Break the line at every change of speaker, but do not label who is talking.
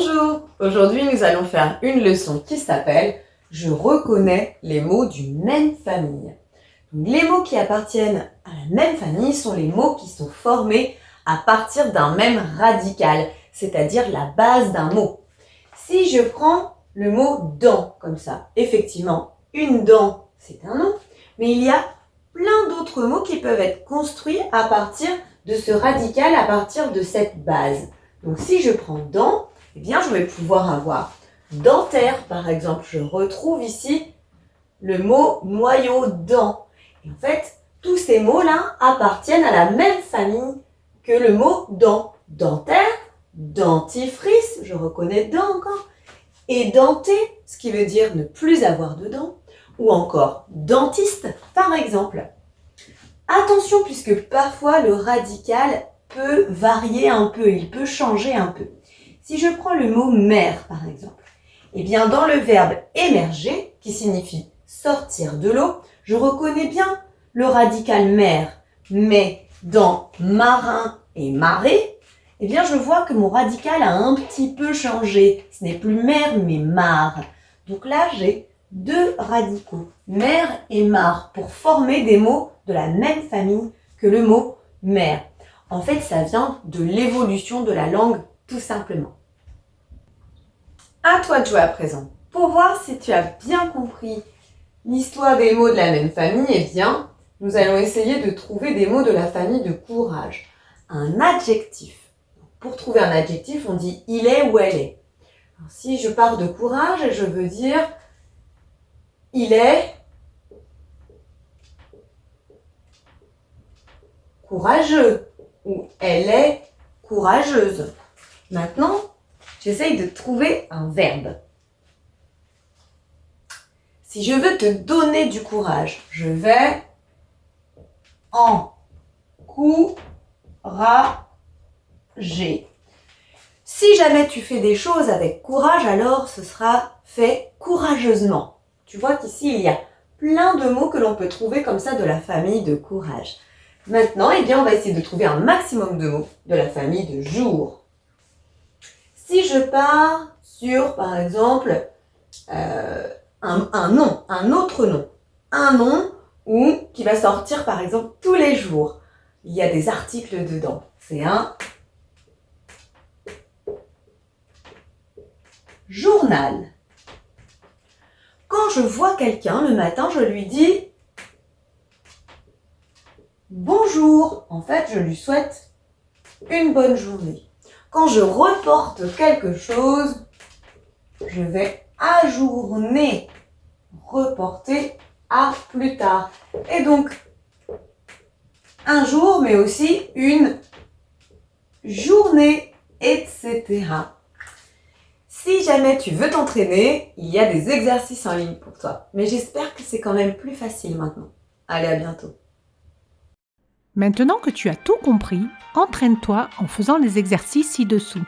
Bonjour! Aujourd'hui, nous allons faire une leçon qui s'appelle « Je reconnais les mots d'une même famille ». Les mots qui appartiennent à la même famille sont les mots qui sont formés à partir d'un même radical, c'est-à-dire la base d'un mot. Si je prends le mot « dent » comme ça, effectivement, une dent, c'est un nom, mais il y a plein d'autres mots qui peuvent être construits à partir de ce radical, à partir de cette base. Donc si je prends « dent », eh bien, je vais pouvoir avoir dentaire, par exemple. Je retrouve ici le mot noyau dent. Et en fait, tous ces mots-là appartiennent à la même famille que le mot dent. Dentaire, dentifrice, je reconnais dent encore, et denté, ce qui veut dire ne plus avoir de dents, ou encore dentiste, par exemple. Attention, puisque parfois le radical peut varier un peu, il peut changer un peu. Si je prends le mot « mer » par exemple, eh bien dans le verbe « émerger » qui signifie « sortir de l'eau », je reconnais bien le radical « mer ». Mais dans « marin » et « marée », eh bien je vois que mon radical a un petit peu changé. Ce n'est plus « mer » mais « mare ». Donc là, j'ai deux radicaux, « mer » et « mare », pour former des mots de la même famille que le mot « mer ». En fait, ça vient de l'évolution de la langue, tout simplement. À toi de jouer à présent. Pour voir si tu as bien compris l'histoire des mots de la même famille, eh bien, nous allons essayer de trouver des mots de la famille de courage. Un adjectif. Pour trouver un adjectif, on dit « il est » ou « elle est ». Alors, si je pars de courage, je veux dire « il est courageux » ou « elle est courageuse ». Maintenant, j'essaye de trouver un verbe. Si je veux te donner du courage, je vais encourager. Si jamais tu fais des choses avec courage, alors ce sera fait courageusement. Tu vois qu'ici, il y a plein de mots que l'on peut trouver comme ça de la famille de courage. Maintenant, eh bien, on va essayer de trouver un maximum de mots de la famille de jour. Si je pars sur, par exemple, un nom, un autre nom, un nom qui va sortir, par exemple, tous les jours. Il y a des articles dedans. C'est un journal. Quand je vois quelqu'un le matin, je lui dis bonjour. En fait, je lui souhaite une bonne journée. Quand je reporte quelque chose, je vais ajourner, reporter à plus tard. Et donc, un jour, mais aussi une journée, etc. Si jamais tu veux t'entraîner, il y a des exercices en ligne pour toi. Mais j'espère que c'est quand même plus facile maintenant. Allez, à bientôt.
Maintenant que tu as tout compris, entraîne-toi en faisant les exercices ci-dessous.